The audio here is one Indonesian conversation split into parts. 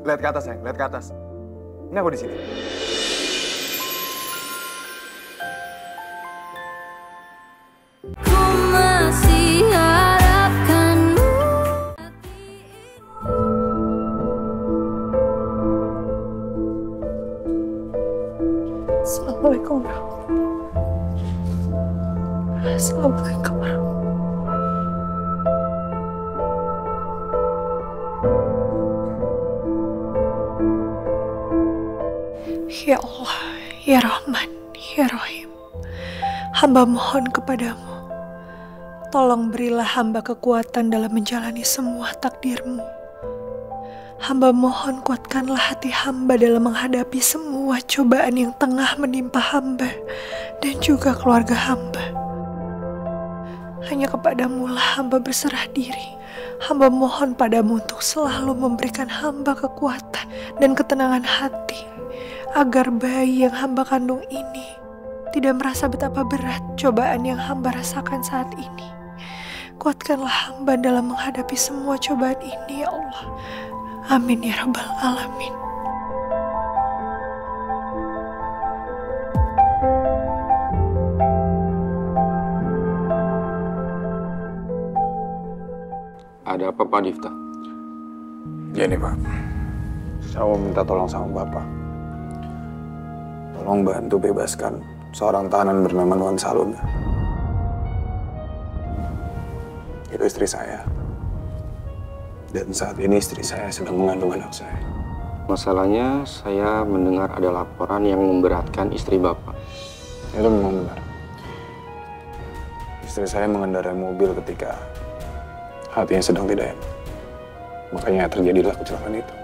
Lihat ke atas, sayang. Lihat ke atas. Ini aku di sini. Ku masih harapkanmu. Assalamualaikum warahmatullahi. Assalamualaikum warahmatullahi. Ya Allah, ya Rahman, ya Rahim. Hamba mohon kepadamu, tolong berilah hamba kekuatan dalam menjalani semua takdir-Mu. Hamba mohon kuatkanlah hati hamba dalam menghadapi semua cobaan yang tengah menimpa hamba dan juga keluarga hamba. Hanya kepadamu lah hamba berserah diri. Hamba mohon padamu untuk selalu memberikan hamba kekuatan dan ketenangan hati, agar bayi yang hamba kandung ini tidak merasa betapa berat cobaan yang hamba rasakan saat ini. Kuatkanlah hamba dalam menghadapi semua cobaan ini, ya Allah. Amin ya Rabbal Alamin. Ada apa Pak Difta? Gini Pak, saya mau minta tolong sama Bapak. Tolong bantu bebaskan seorang tahanan bernama Nuansa Luna. Itu istri saya. Dan saat ini istri saya sedang mengandung anak saya. Masalahnya saya mendengar ada laporan yang memberatkan istri Bapak. Itu memang benar. Istri saya mengendarai mobil ketika hatinya sedang tidak enak. Makanya terjadilah kecelakaan itu.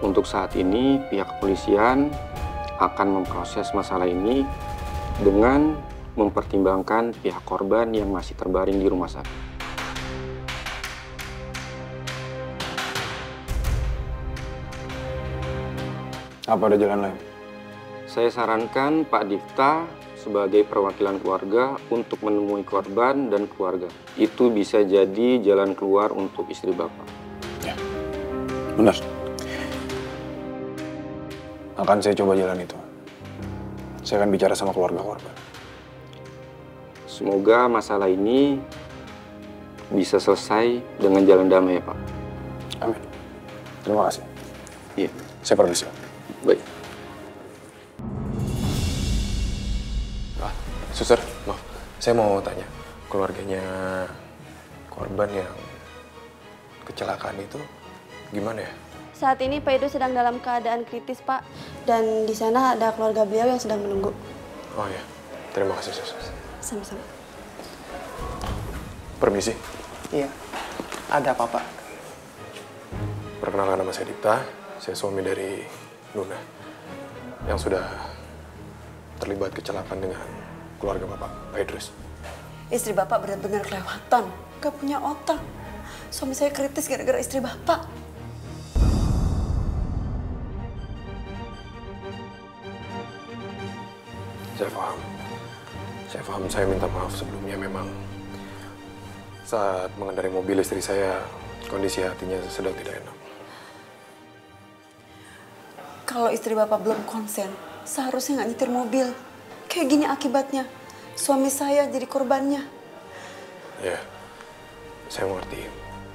Untuk saat ini pihak kepolisian akan memproses masalah ini dengan mempertimbangkan pihak korban yang masih terbaring di rumah sakit. Apa ada jalan lain? Saya sarankan Pak Difta sebagai perwakilan keluarga untuk menemui korban dan keluarga. Itu bisa jadi jalan keluar untuk istri Bapak. Ya, benar. Akan saya coba jalan itu. Saya akan bicara sama keluarga korban. Semoga masalah ini bisa selesai dengan jalan damai ya Pak. Amin. Terima kasih. Iya. Saya permisi. Baik. Suster, maaf. Saya mau tanya, keluarganya korban yang kecelakaan itu gimana ya? Saat ini Pak Edo sedang dalam keadaan kritis, Pak. Dan di sana ada keluarga beliau yang sedang menunggu. Oh ya, terima kasih, suster. Sama-sama. Permisi. Iya, ada apa, Pak? Perkenalkan nama saya Dipta, saya suami dari Luna yang sudah terlibat kecelakaan dengan keluarga Bapak, Pak Idrus. Istri Bapak benar-benar kelewatan. Gak punya otak. Suami saya kritis gara-gara istri Bapak. Saya paham. Saya minta maaf sebelumnya. Memang saat mengendarai mobil istri saya, kondisi hatinya sedang tidak enak. Kalau istri Bapak belum konsen, seharusnya nggak nyetir mobil. Kayak gini akibatnya. Suami saya jadi korbannya. Ya, saya mengerti.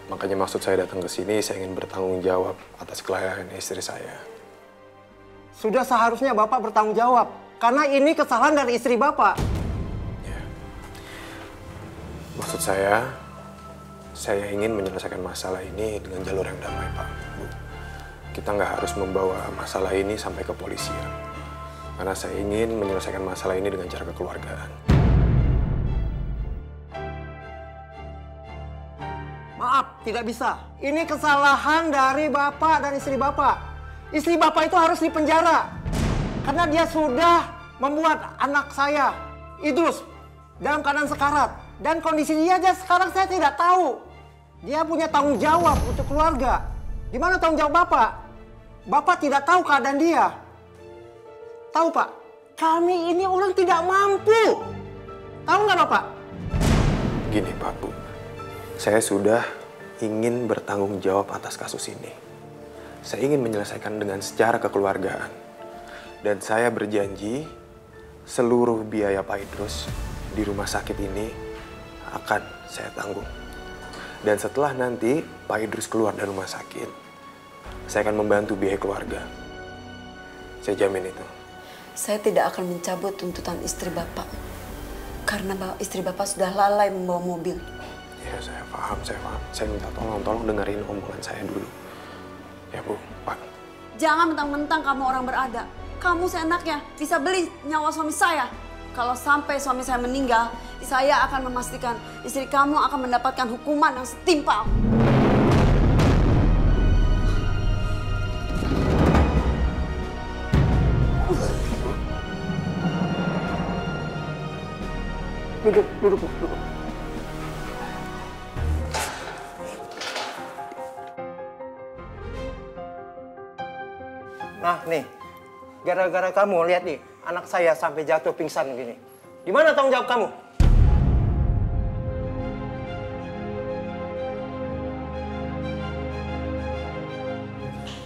Makanya maksud saya datang ke sini, saya ingin bertanggung jawab atas kelalaian istri saya. Sudah seharusnya Bapak bertanggung jawab. Karena ini kesalahan dari istri Bapak. Ya. Maksud saya ingin menyelesaikan masalah ini dengan jalur yang damai, Pak. Bu, kita nggak harus membawa masalah ini sampai ke kepolisian. Karena saya ingin menyelesaikan masalah ini dengan cara kekeluargaan. Maaf, tidak bisa. Ini kesalahan dari Bapak dan istri Bapak. Istri Bapak itu harus dipenjara. Karena dia sudah membuat anak saya, Idrus, dalam keadaan sekarat. Dan kondisi dia aja sekarang saya tidak tahu. Dia punya tanggung jawab untuk keluarga. Di mana tanggung jawab Bapak? Bapak tidak tahu keadaan dia. Tahu Pak, kami ini orang tidak mampu. Tahu nggak Bapak? Gini Pak, Bu. Saya sudah ingin bertanggung jawab atas kasus ini. Saya ingin menyelesaikan dengan secara kekeluargaan. Dan saya berjanji seluruh biaya Pak Idrus di rumah sakit ini akan saya tanggung. Dan setelah nanti Pak Idrus keluar dari rumah sakit, saya akan membantu biaya keluarga. Saya jamin itu. Saya tidak akan mencabut tuntutan istri Bapak. Karena istri Bapak sudah lalai membawa mobil. Ya, saya paham. Saya minta tolong dengerin omongan saya dulu. Ya, Bu, Pak. Jangan mentang-mentang kamu orang berada. Kamu seenaknya bisa beli nyawa suami saya. Kalau sampai suami saya meninggal, saya akan memastikan istri kamu akan mendapatkan hukuman yang setimpal. Duduk. Nah, nih. Gara-gara kamu, lihat nih. Anak saya sampai jatuh pingsan gini. Di mana tanggung jawab kamu?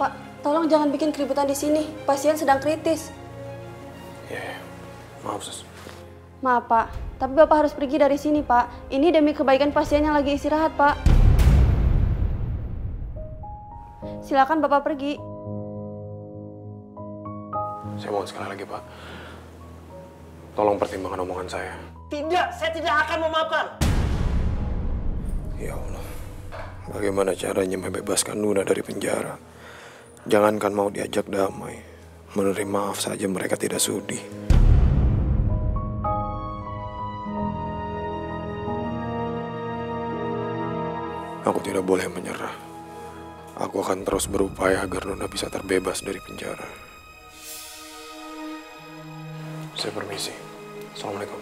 Pak, tolong jangan bikin keributan di sini. Pasien sedang kritis. Ya. Maaf, Sus. Maaf, Pak. Tapi Bapak harus pergi dari sini, Pak. Ini demi kebaikan pasien yang lagi istirahat, Pak. Silakan Bapak pergi. Saya mohon sekali lagi, Pak. Tolong pertimbangkan omongan saya. Tidak, saya tidak akan memaafkan. Ya Allah, bagaimana caranya membebaskan Nuna dari penjara? Jangankan mau diajak damai, menerima maaf saja mereka tidak sudi. Aku tidak boleh menyerah. Aku akan terus berupaya agar Nuna bisa terbebas dari penjara. Saya permisi. Assalamualaikum.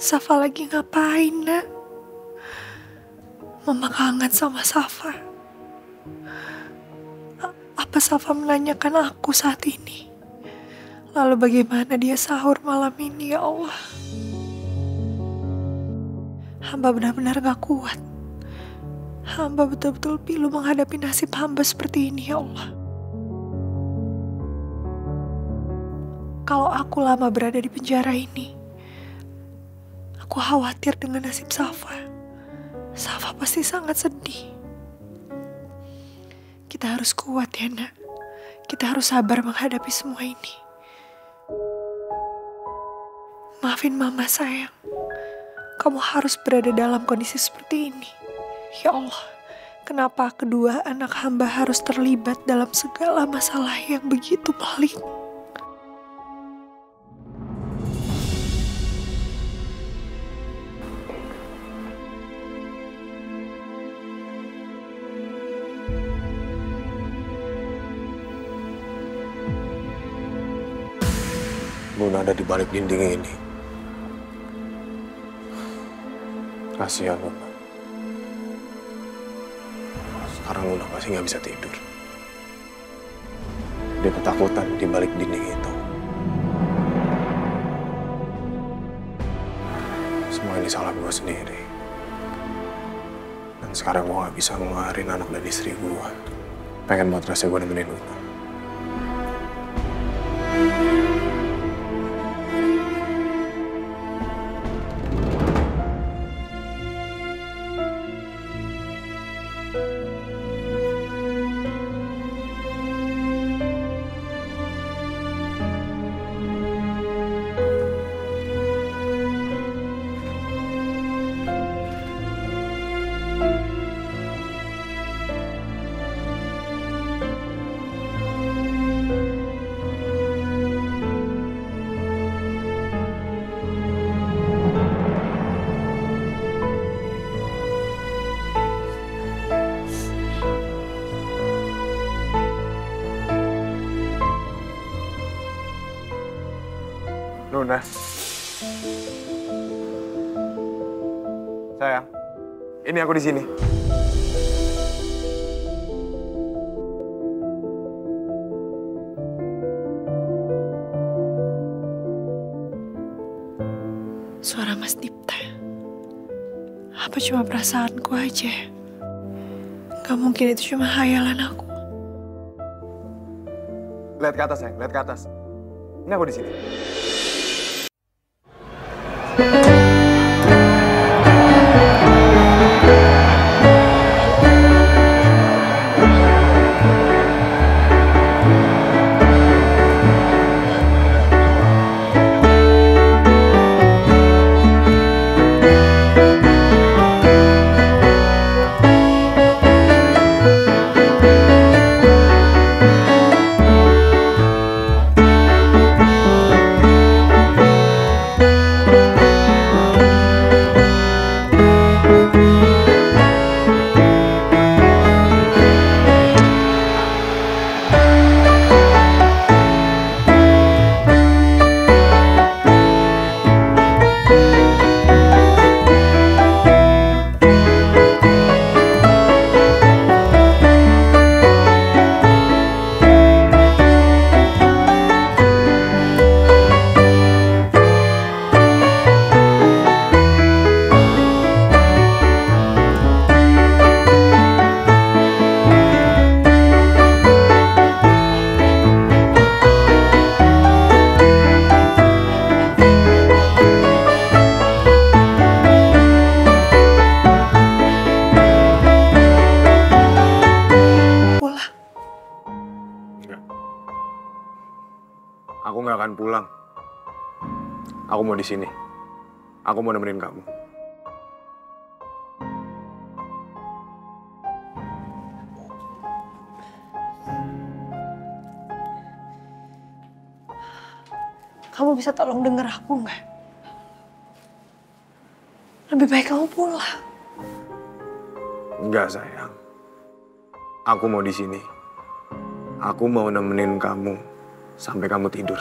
Safa lagi ngapain, Nak? Mama kangen sama Safa. Apa Safa menanyakan aku saat ini? Lalu bagaimana dia sahur malam ini, ya Allah? Hamba benar-benar gak kuat. Hamba betul-betul pilu menghadapi nasib hamba seperti ini, ya Allah. Kalau aku lama berada di penjara ini, aku khawatir dengan nasib Safa. Safa pasti sangat sedih. Kita harus kuat ya, Nak. Kita harus sabar menghadapi semua ini. Maafin Mama sayang. Kamu harus berada dalam kondisi seperti ini. Ya Allah, kenapa kedua anak hamba harus terlibat dalam segala masalah yang begitu pelik? Nuna ada di balik dinding ini. Kasihan Nuna. Sekarang Nuna pasti nggak bisa tidur. Dia ketakutan di balik dinding itu. Semua ini salah gue sendiri. Dan sekarang gue nggak bisa ngeluarin anak dan istri gue. Pengen banget rasanya gue nemenin Nuna. Nuna, Sayang, ini aku di sini. Suara Mas Dipta. Apa cuma perasaanku aja? Gak mungkin itu cuma khayalan aku. Lihat ke atas, sayang. Lihat ke atas. Ini aku di sini. Aku nggak akan pulang. Aku mau di sini. Aku mau nemenin kamu. Kamu bisa tolong denger aku nggak? Lebih baik kamu pulang. Enggak, sayang. Aku mau di sini. Aku mau nemenin kamu sampai kamu tidur.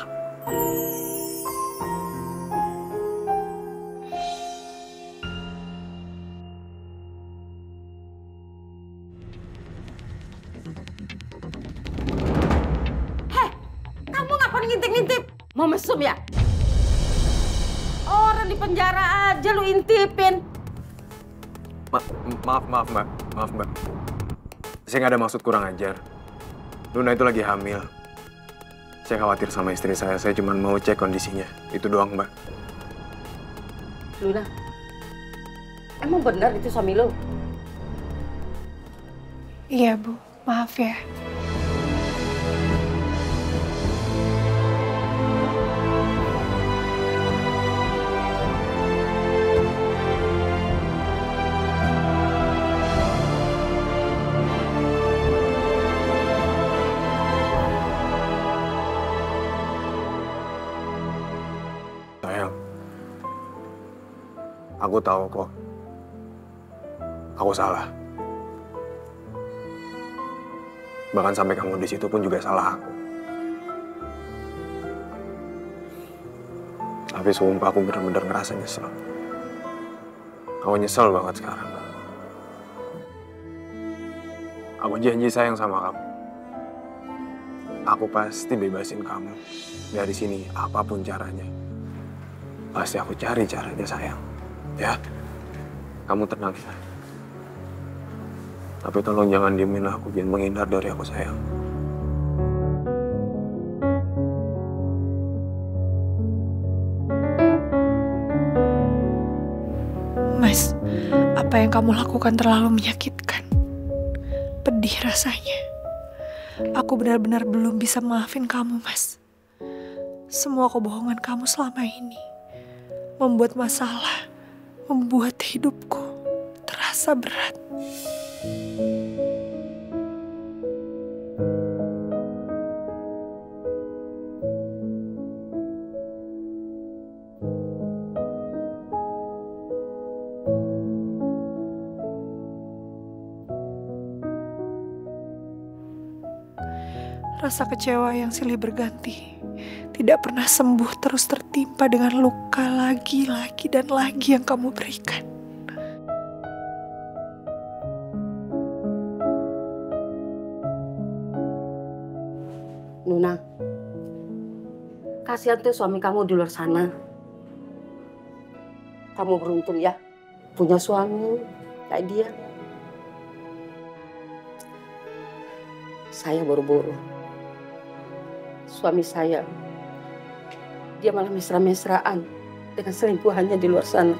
Kamu ngapain ngintip-ngintip? Mau mesum ya? Orang di penjara aja lu intipin. Maaf, Mbak. Maaf, Mbak. Saya nggak ada maksud kurang ajar. Luna itu lagi hamil. Saya khawatir sama istri saya cuma mau cek kondisinya. Itu doang, Mbak. Luna, emang benar itu suami lu? Iya, Bu. Maaf ya. Sayang, aku tahu kok. Aku salah. Bahkan sampai kamu di situ pun juga salah aku. Tapi sumpah aku benar-benar ngerasa nyesel. Aku nyesel banget sekarang. Aku janji sayang sama kamu. Aku pasti bebasin kamu dari sini apapun caranya. Pasti aku cari caranya, sayang. Ya, kamu tenang ya. Tapi tolong jangan diemin aku, jangan menghindar dari aku, sayang. Mas, apa yang kamu lakukan terlalu menyakitkan. Pedih rasanya. Aku benar-benar belum bisa maafin kamu, Mas. Semua kebohongan kamu selama ini membuat masalah, membuat hidupku terasa berat. Rasa kecewa yang silih berganti, tidak pernah sembuh, terus tertimpa dengan luka lagi dan lagi yang kamu berikan. Kasihan tuh suami kamu di luar sana. Kamu beruntung ya, punya suami kayak dia. Saya boro-boro. Suami saya, dia malah mesra-mesraan dengan selingkuhannya di luar sana.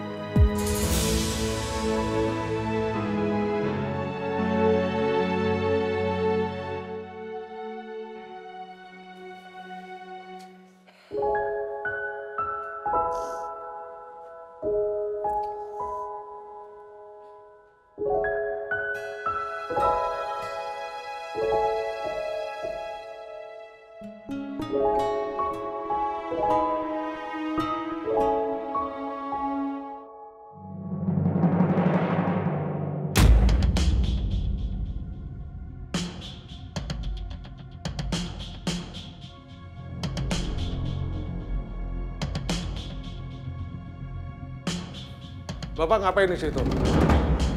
Bapak ngapain di situ?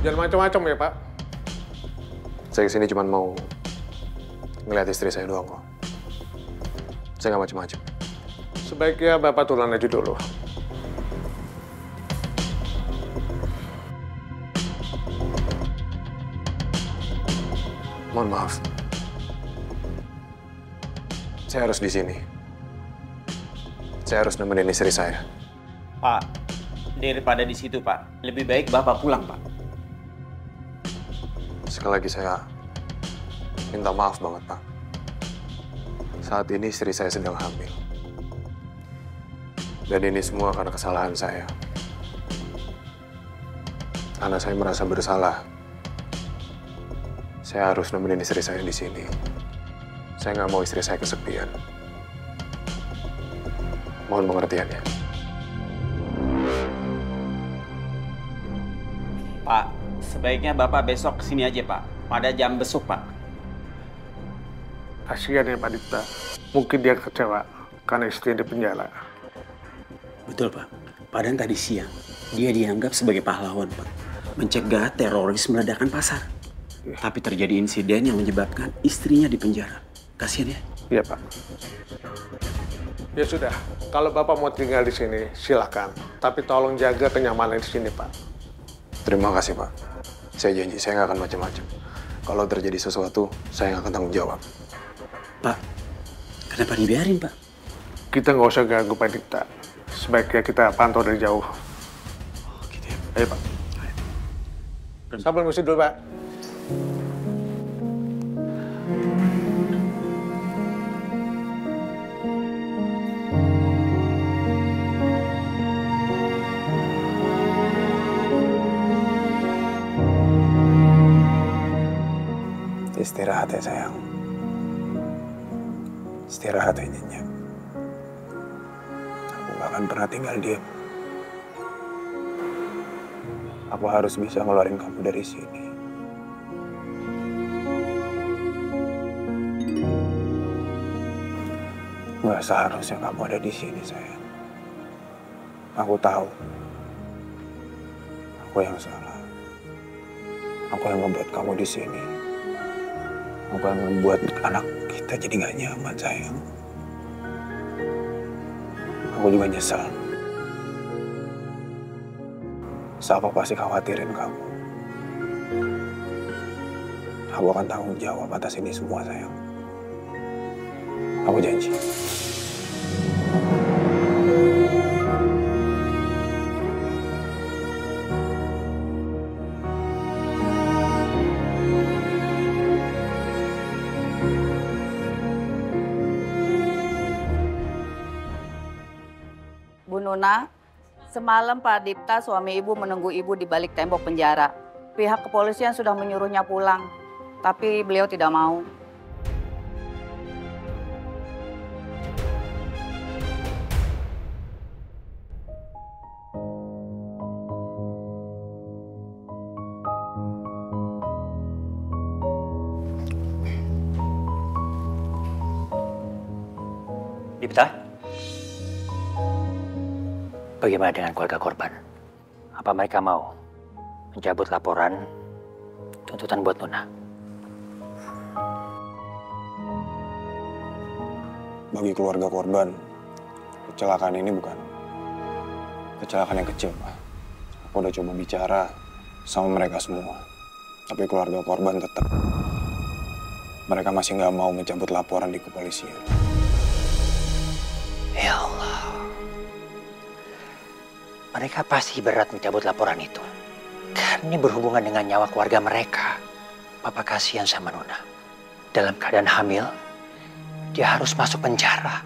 Jangan macam-macam ya, Pak. Saya kesini cuma mau ngeliat istri saya doang kok. Saya nggak macam-macam. Sebaiknya Bapak turun aja dulu. Mohon maaf. Saya harus di sini. Saya harus nemenin istri saya. Pak, daripada di situ, Pak, lebih baik Bapak pulang, Pak. Sekali lagi saya minta maaf banget, Pak. Saat ini istri saya sedang hamil. Dan ini semua karena kesalahan saya. Karena saya merasa bersalah. Saya harus nemenin istri saya di sini. Saya nggak mau istri saya kesepian. Mohon pengertiannya. Pak, sebaiknya Bapak besok kesini aja, Pak. Pada jam besuk, Pak. Kasihan ya Pak Dipta. Mungkin dia kecewa karena istrinya di penjara. Betul, Pak. Padahal tadi siang, dia dianggap sebagai pahlawan, Pak. Mencegah teroris meledakkan pasar. Tapi terjadi insiden yang menyebabkan istrinya di penjara. Kasihan ya? Iya, Pak. Ya sudah, kalau Bapak mau tinggal di sini, silakan. Tapi tolong jaga kenyamanan di sini, Pak. Terima kasih, Pak. Saya janji saya nggak akan macam-macam. Kalau terjadi sesuatu, saya nggak akan tanggung jawab. Pak, kenapa dibiarin, Pak? Kita nggak usah ganggu Pak Dipta. Sebaiknya kita pantau dari jauh. Oh, gitu ya. Ayo, Pak. Saya permisi dulu, Pak. Istirahat ya sayang. Istirahat ya nyenyak. Aku gak akan pernah tinggal diam. Aku harus bisa ngeluarin kamu dari sini. Gak seharusnya kamu ada di sini sayang. Aku tahu. Aku yang salah. Aku yang membuat kamu di sini. Aku yang membuat anak kita jadi gak nyaman, sayang. Aku juga nyesel. Siapa pasti khawatirin kamu. Aku akan tanggung jawab atas ini semua, sayang. Aku janji. Bu Nuna, semalam Pak Dipta suami ibu menunggu ibu di balik tembok penjara. Pihak kepolisian sudah menyuruhnya pulang, tapi beliau tidak mau. Dipta, bagaimana dengan keluarga korban? Apa mereka mau mencabut laporan tuntutan buat Nuna? Bagi keluarga korban, kecelakaan ini bukan kecelakaan yang kecil, Pak. Aku udah coba bicara sama mereka semua. Tapi keluarga korban tetap, mereka masih nggak mau mencabut laporan di kepolisian. Ya Allah. Mereka pasti berat mencabut laporan itu. Karena ini berhubungan dengan nyawa keluarga mereka. Papa kasihan sama Nona. Dalam keadaan hamil, dia harus masuk penjara.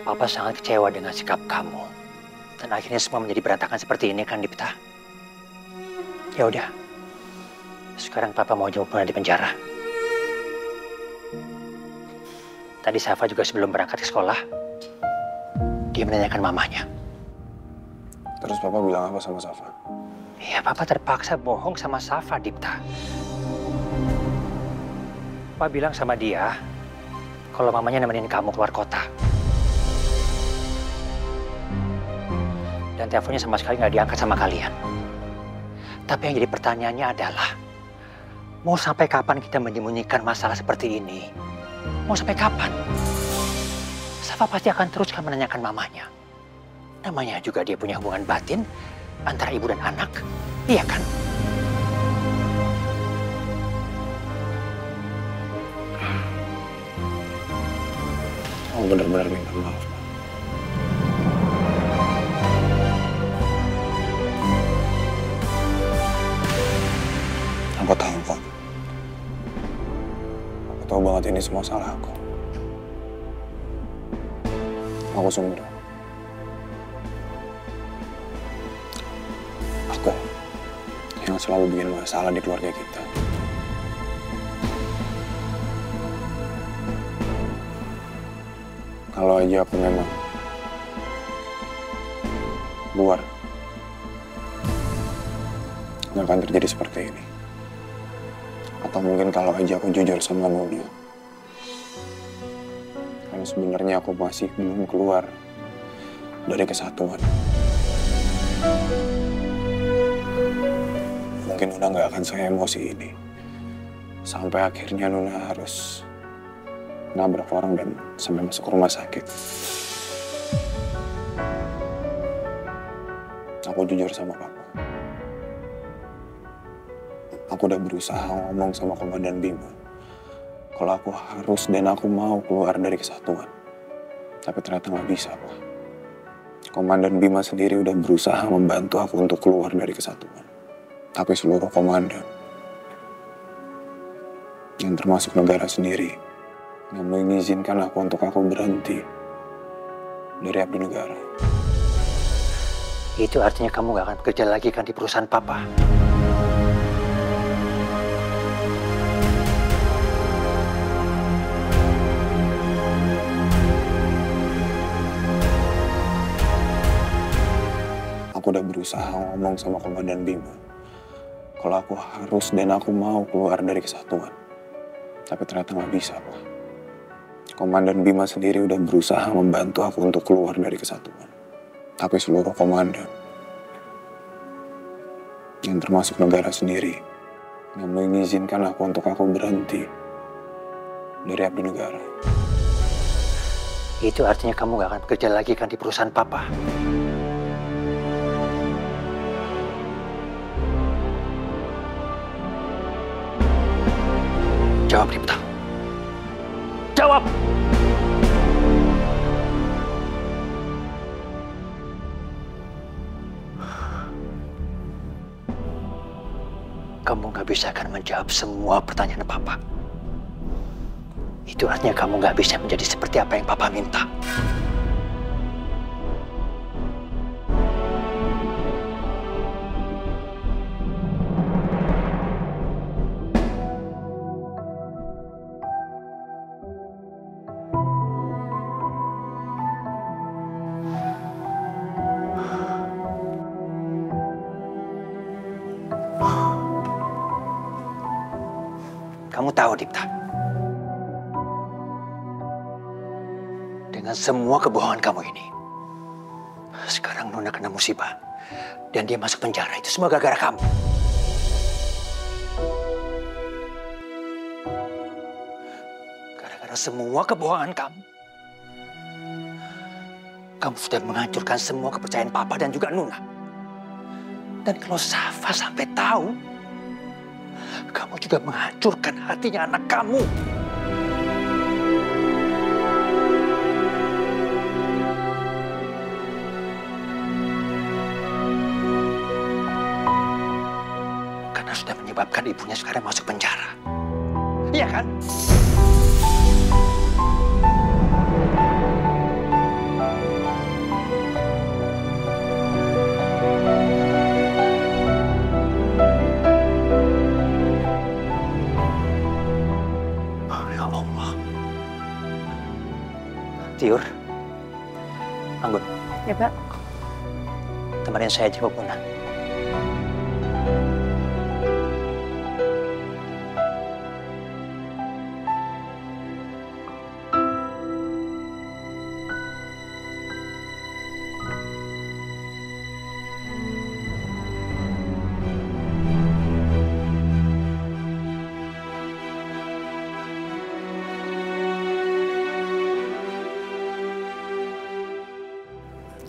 Papa sangat kecewa dengan sikap kamu. Dan akhirnya semua menjadi berantakan seperti ini kan, Dipta? Ya udah. Sekarang Papa mau jemput Nona di penjara. Tadi Safa juga sebelum berangkat ke sekolah, dia menanyakan mamanya. Terus Papa bilang apa sama Safa? Ya, Papa terpaksa bohong sama Safa, Dipta. Papa bilang sama dia, kalau mamanya nemenin kamu keluar kota. Dan teleponnya sama sekali nggak diangkat sama kalian. Tapi yang jadi pertanyaannya adalah, mau sampai kapan kita menyembunyikan masalah seperti ini? Mau sampai kapan? Safa pasti akan teruskan menanyakan mamanya. Namanya juga dia punya hubungan batin antara ibu dan anak, iya kan? Aku benar-benar minta maaf, Pak. Aku tahu, Pak. Aku tahu banget ini semua salah aku. Aku sungguh. Aku yang selalu bikin masalah di keluarga kita. Kalau aja aku memang keluar, nggak akan terjadi seperti ini. Atau mungkin kalau aja aku jujur sama Nona. Karena sebenarnya aku masih belum keluar dari kesatuan. Mungkin Nona nggak akan se-emosi ini. Sampai akhirnya Nona harus nabrak orang dan sampai masuk rumah sakit. Aku jujur sama Papa. Aku udah berusaha ngomong sama Komandan Bima kalau aku harus dan aku mau keluar dari kesatuan. Tapi ternyata nggak bisa, Pak. Komandan Bima sendiri udah berusaha membantu aku untuk keluar dari kesatuan. Tapi seluruh komandan, yang termasuk negara sendiri, nggak mengizinkan aku berhenti dari abdi negara. Itu artinya kamu gak akan bekerja lagi kan di perusahaan Papa? Aku udah berusaha ngomong sama Komandan Bima kalau aku harus dan aku mau keluar dari kesatuan. Tapi ternyata nggak bisa, Pak. Komandan Bima sendiri udah berusaha membantu aku untuk keluar dari kesatuan. Tapi seluruh komandan, yang termasuk negara sendiri, nggak mengizinkan aku berhenti dari abdi negara. Itu artinya kamu gak akan bekerja lagi kan di perusahaan Papa? Jawab, Dipta. Jawab! Kamu gak bisa akan menjawab semua pertanyaan Papa. Itu artinya kamu gak bisa menjadi seperti apa yang Papa minta. Kamu tahu, Dipta, dengan semua kebohongan kamu ini, sekarang Nona kena musibah dan dia masuk penjara. Itu semua gara-gara kamu. Gara-gara Karena semua kebohongan kamu. Kamu sudah menghancurkan semua kepercayaan Papa dan juga Nuna. Dan kalau Safa sampai tahu, kamu juga menghancurkan hatinya anak kamu. Karena sudah menyebabkan ibunya sekarang masuk penjara. Iya kan? Tiur, Anggun. Ya, Pak. Temenin saya jemput Nuna.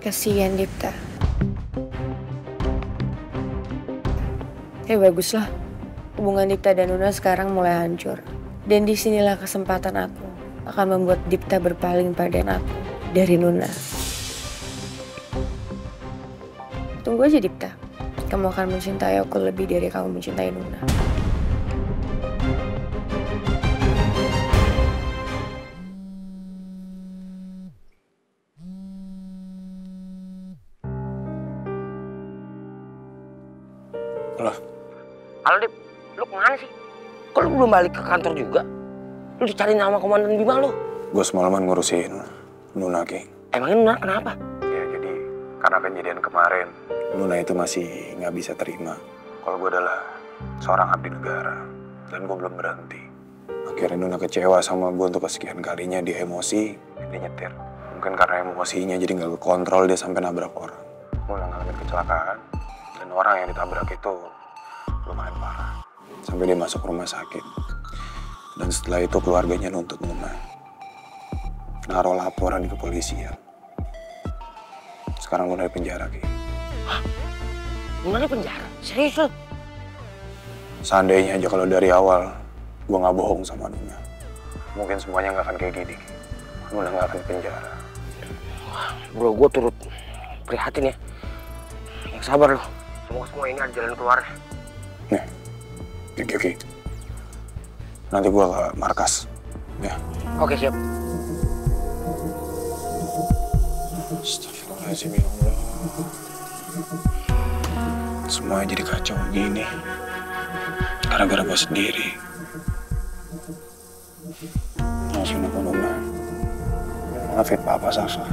Kasihan Dipta. Baguslah. Hubungan Dipta dan Nuna sekarang mulai hancur. Dan disinilah kesempatan aku akan membuat Dipta berpaling pada aku dari Nuna. Tunggu aja Dipta. Kamu akan mencintai aku lebih dari kamu mencintai Nuna. Halo Dip, lu kemana sih? Kok lu belum balik ke kantor juga? Lu dicari nama Komandan Bima lu? Gue semalaman ngurusin Nuna, King. Emangnya Nuna kenapa? Ya jadi karena kejadian kemarin, Nuna itu masih nggak bisa terima kalau gue adalah seorang abdi negara. Dan gue belum berhenti. Akhirnya Nuna kecewa sama gue untuk kesekian kalinya, dia emosi, dia nyetir. Mungkin karena emosinya jadi nggak kekontrol, dia sampai nabrak orang. Nuna ngalamin kecelakaan, dan orang yang ditabrak itu lumayan parah. Sampai dia masuk rumah sakit. Dan setelah itu keluarganya nuntut Nuna. Naruh laporan di kepolisian. Sekarang Nuna di penjara, Ki. Hah? Nuna di penjara? Serius lu? Seandainya aja kalau dari awal gue nggak bohong sama Nuna, mungkin semuanya nggak akan kayak gini. Nuna nggak akan di penjara. Wah, bro, gue turut prihatin ya. Yang sabar loh. Semoga semua ini ada jalan keluarnya. Nih, oke. Nanti gua ke markas, ya. Oke, siap. Astagfirullahaladzim, ya Allah. Semuanya jadi kacau begini. Gara-gara gua sendiri. Maafin aku, Nuna. Maafin Papa, Safa.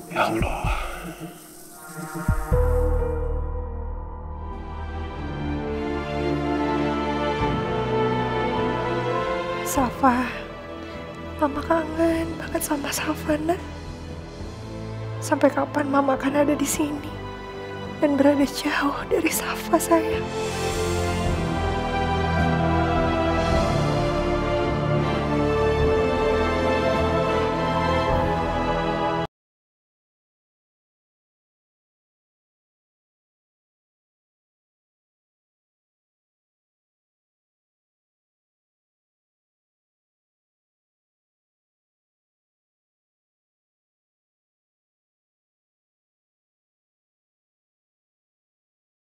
Ya Allah. Safa, Mama kangen banget sama Safa, Nak. Sampai kapan Mama akan ada di sini dan berada jauh dari Safa, sayang?